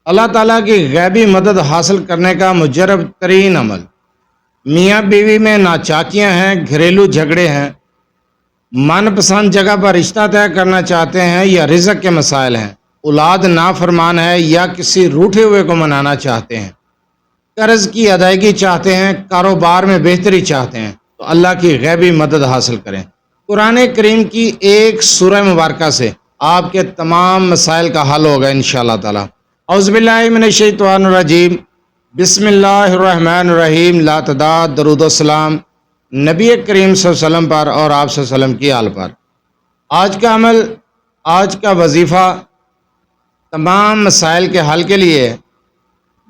اللہ تعالیٰ کی غیبی مدد حاصل کرنے کا مجرب ترین عمل۔ میاں بیوی میں ناچاکیاں ہیں، گھریلو جھگڑے ہیں، من پسند جگہ پر رشتہ طے کرنا چاہتے ہیں یا رزق کے مسائل ہیں، اولاد نافرمان ہے یا کسی روٹھے ہوئے کو منانا چاہتے ہیں، قرض کی ادائیگی چاہتے ہیں، کاروبار میں بہتری چاہتے ہیں، تو اللہ کی غیبی مدد حاصل کریں۔ قرآن کریم کی ایک سورہ مبارکہ سے آپ کے تمام مسائل کا حل ہوگا انشاءاللہ تعالی۔ اعوذ باللہ من الشیطان الرجیم، بسم اللہ الرحمن الرحیم۔ لا تعداد درود و سلام نبی کریم صلی اللہ علیہ وسلم پر اور آپ صلی اللہ علیہ وسلم کی آل پر۔ آج کا عمل، آج کا وظیفہ تمام مسائل کے حل کے لیے،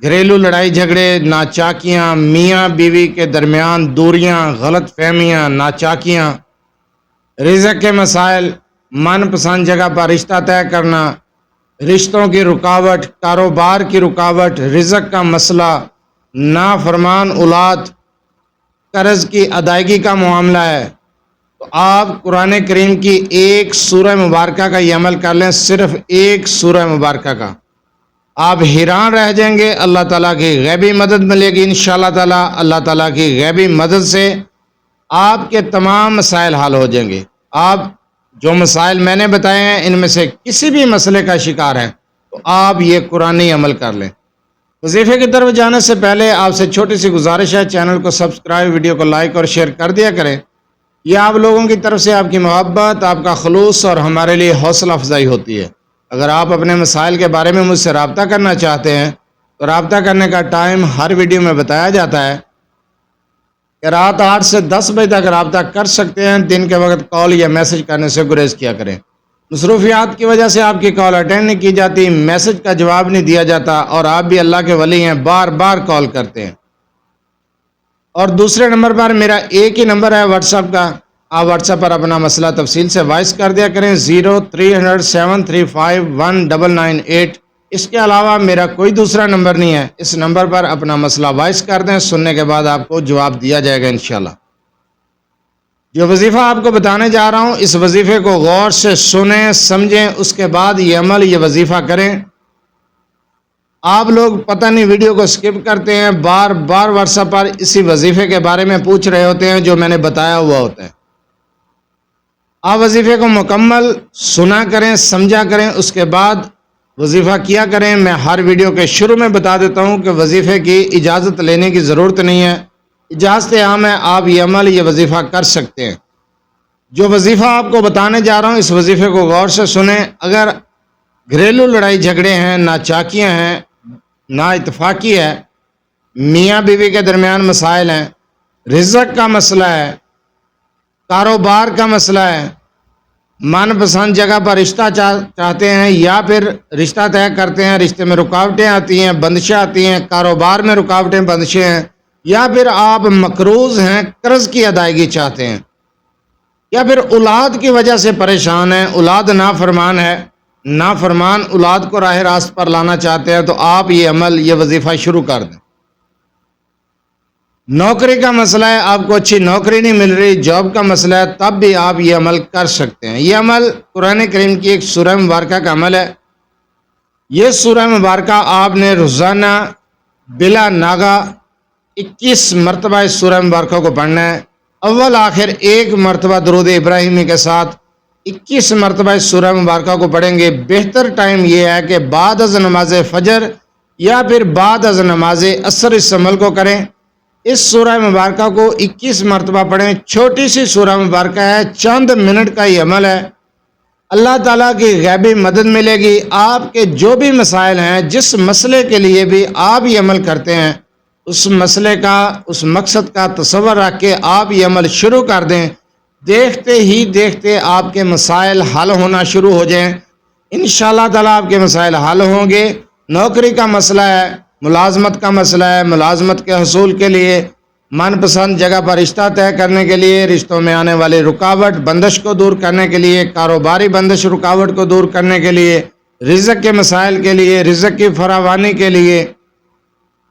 گھریلو لڑائی جھگڑے، ناچاکیاں، میاں بیوی کے درمیان دوریاں، غلط فہمیاں، ناچاکیاں، رزق کے مسائل، من پسند جگہ پر رشتہ طے کرنا، رشتوں کی رکاوٹ، کاروبار کی رکاوٹ، رزق کا مسئلہ، نافرمان اولاد، قرض کی ادائیگی کا معاملہ ہے، تو آپ قرآن کریم کی ایک سورہ مبارکہ کا یہ عمل کر لیں، صرف ایک سورہ مبارکہ کا۔ آپ حیران رہ جائیں گے، اللہ تعالیٰ کی غیبی مدد ملے گی انشاءاللہ تعالیٰ۔ اللہ تعالیٰ کی غیبی مدد سے آپ کے تمام مسائل حل ہو جائیں گے۔ آپ جو مسائل میں نے بتائے ہیں ان میں سے کسی بھی مسئلے کا شکار ہیں تو آپ یہ قرآنی عمل کر لیں۔ وظیفے کی طرف جانے سے پہلے آپ سے چھوٹی سی گزارش ہے، چینل کو سبسکرائب، ویڈیو کو لائک اور شیئر کر دیا کریں۔ یہ آپ لوگوں کی طرف سے آپ کی محبت، آپ کا خلوص اور ہمارے لیے حوصلہ افزائی ہوتی ہے۔ اگر آپ اپنے مسائل کے بارے میں مجھ سے رابطہ کرنا چاہتے ہیں تو رابطہ کرنے کا ٹائم ہر ویڈیو میں بتایا جاتا ہے کہ رات 8 سے 10 بجے تک رابطہ کر سکتے ہیں۔ دن کے وقت کال یا میسج کرنے سے گریز کیا کریں۔ مصروفیات کی وجہ سے آپ کی کال اٹینڈ نہیں کی جاتی، میسج کا جواب نہیں دیا جاتا، اور آپ بھی اللہ کے ولی ہیں، بار بار کال کرتے ہیں۔ اور دوسرے نمبر پر میرا ایک ہی نمبر ہے واٹس ایپ کا، آپ واٹس ایپ پر اپنا مسئلہ تفصیل سے وائس کر دیا کریں 030073519998۔ اس کے علاوہ میرا کوئی دوسرا نمبر نہیں ہے، اس نمبر پر اپنا مسئلہ وائس کر دیں، سننے کے بعد آپ کو جواب دیا جائے گا انشاءاللہ۔ جو وظیفہ آپ کو بتانے جا رہا ہوں، اس وظیفے کو غور سے سنیں، سمجھیں، اس کے بعد یہ عمل، یہ وظیفہ کریں۔ آپ لوگ پتہ نہیں ویڈیو کو سکپ کرتے ہیں، بار بار واٹس ایپ پر اسی وظیفے کے بارے میں پوچھ رہے ہوتے ہیں جو میں نے بتایا ہوا ہوتا ہے۔ آپ وظیفے کو مکمل سنا کریں، سمجھا کریں، اس کے بعد وظیفہ کیا کریں۔ میں ہر ویڈیو کے شروع میں بتا دیتا ہوں کہ وظیفے کی اجازت لینے کی ضرورت نہیں ہے، اجازت عام ہے، آپ یہ عمل، یہ وظیفہ کر سکتے ہیں۔ جو وظیفہ آپ کو بتانے جا رہا ہوں، اس وظیفے کو غور سے سنیں۔ اگر گھریلو لڑائی جھگڑے ہیں، ناچاکیاں ہیں، نا اتفاقی ہے، میاں بیوی کے درمیان مسائل ہیں، رزق کا مسئلہ ہے، کاروبار کا مسئلہ ہے، من پسند جگہ پر رشتہ چاہتے ہیں یا پھر رشتہ طے کرتے ہیں، رشتے میں رکاوٹیں آتی ہیں، بندشیں آتی ہیں، کاروبار میں رکاوٹیں، بندشیں ہیں، یا پھر آپ مقروض ہیں، قرض کی ادائیگی چاہتے ہیں، یا پھر اولاد کی وجہ سے پریشان ہیں، اولاد نافرمان ہے، نافرمان اولاد کو راہ راست پر لانا چاہتے ہیں، تو آپ یہ عمل، یہ وظیفہ شروع کر دیں۔ نوکری کا مسئلہ ہے، آپ کو اچھی نوکری نہیں مل رہی، جاب کا مسئلہ ہے، تب بھی آپ یہ عمل کر سکتے ہیں۔ یہ عمل قرآن کریم کی ایک سورہ مبارکہ کا عمل ہے۔ یہ سورہ مبارکہ آپ نے روزانہ بلا ناغہ 21 مرتبہ اس سورہ مبارکہ کو پڑھنا ہے۔ اول آخر ایک مرتبہ درود ابراہیمی کے ساتھ 21 مرتبہ اس سورہ مبارکہ کو پڑھیں گے۔ بہتر ٹائم یہ ہے کہ بعد از نماز فجر یا پھر بعد از نماز عصر اس عمل کو کریں۔ اس سورہ مبارکہ کو 21 مرتبہ پڑھیں۔ چھوٹی سی سورہ مبارکہ ہے، چند منٹ کا یہ عمل ہے۔ اللہ تعالیٰ کی غیبی مدد ملے گی۔ آپ کے جو بھی مسائل ہیں، جس مسئلے کے لیے بھی آپ یہ عمل کرتے ہیں، اس مسئلے کا، اس مقصد کا تصور رکھ کے آپ یہ عمل شروع کر دیں۔ دیکھتے ہی دیکھتے آپ کے مسائل حل ہونا شروع ہو جائیں۔ انشاءاللہ تعالیٰ آپ کے مسائل حل ہوں گے۔ نوکری کا مسئلہ ہے، ملازمت کا مسئلہ ہے، ملازمت کے حصول کے لیے، من پسند جگہ پر رشتہ طے کرنے کے لیے، رشتوں میں آنے والی رکاوٹ، بندش کو دور کرنے کے لیے، کاروباری بندش، رکاوٹ کو دور کرنے کے لیے، رزق کے مسائل کے لیے، رزق کی فراوانی کے لیے،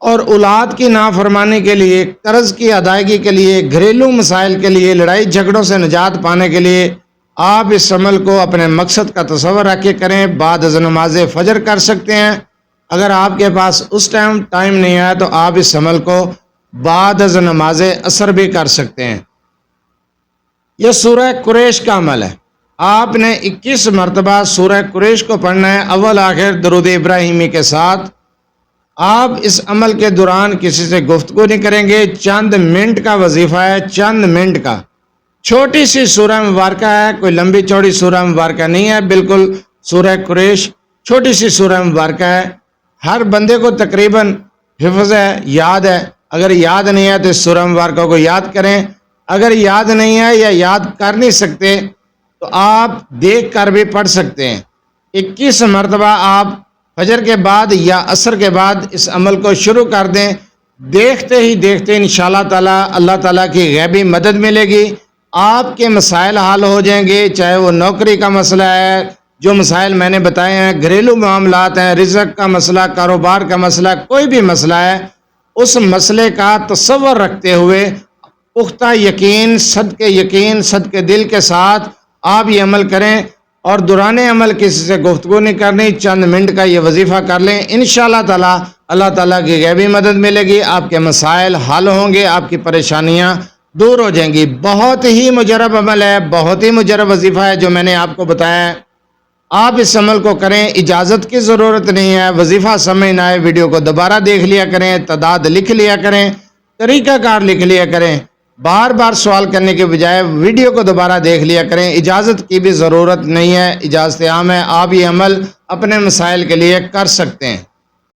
اور اولاد کی نافرمانی کے لیے، قرض کی ادائیگی کے لیے، گھریلو مسائل کے لیے، لڑائی جھگڑوں سے نجات پانے کے لیے آپ اس عمل کو اپنے مقصد کا تصور رکھ کے کریں۔ بعد از نماز فجر کر سکتے ہیں، اگر آپ کے پاس اس ٹائم نہیں ہے تو آپ اس عمل کو بعد از نماز عصر بھی کر سکتے ہیں۔ یہ سورہ قریش کا عمل ہے۔ آپ نے 21 مرتبہ سورہ قریش کو پڑھنا ہے اول آخر درود ابراہیمی کے ساتھ۔ آپ اس عمل کے دوران کسی سے گفتگو نہیں کریں گے، چند منٹ کا وظیفہ ہے، چند منٹ کا۔ چھوٹی سی سورہ مبارکہ ہے، کوئی لمبی چوڑی سورہ مبارکہ نہیں ہے، بالکل سورہ قریش چھوٹی سی سورہ مبارکہ ہے۔ ہر بندے کو تقریباً حفظ ہے، یاد ہے۔ اگر یاد نہیں ہے تو اس سورہ مبارکہ کو یاد کریں۔ اگر یاد نہیں ہے یا یاد کر نہیں سکتے تو آپ دیکھ کر بھی پڑھ سکتے ہیں۔ 21 مرتبہ آپ فجر کے بعد یا عصر کے بعد اس عمل کو شروع کر دیں۔ دیکھتے ہی دیکھتے انشاءاللہ تعالی اللہ تعالیٰ کی غیبی مدد ملے گی۔ آپ کے مسائل حل ہو جائیں گے، چاہے وہ نوکری کا مسئلہ ہے، جو مسائل میں نے بتائے ہیں، گھریلو معاملات ہیں، رزق کا مسئلہ، کاروبار کا مسئلہ، کوئی بھی مسئلہ ہے، اس مسئلے کا تصور رکھتے ہوئے پختہ یقین صدقے دل کے ساتھ آپ یہ عمل کریں، اور دوران عمل کسی سے گفتگو نہیں کرنی، چند منٹ کا یہ وظیفہ کر لیں۔ انشاءاللہ تعالی اللہ تعالیٰ کی غیبی مدد ملے گی، آپ کے مسائل حل ہوں گے، آپ کی پریشانیاں دور ہو جائیں گی۔ بہت ہی مجرب عمل ہے، بہت ہی مجرب وظیفہ ہے جو میں نے آپ کو بتایا ہے۔ آپ اس عمل کو کریں، اجازت کی ضرورت نہیں ہے۔ وظیفہ سمجھ نہ آئے ویڈیو کو دوبارہ دیکھ لیا کریں، تعداد لکھ لیا کریں، طریقہ کار لکھ لیا کریں، بار بار سوال کرنے کے بجائے ویڈیو کو دوبارہ دیکھ لیا کریں۔ اجازت کی بھی ضرورت نہیں ہے، اجازت عام ہے، آپ یہ عمل اپنے مسائل کے لیے کر سکتے ہیں۔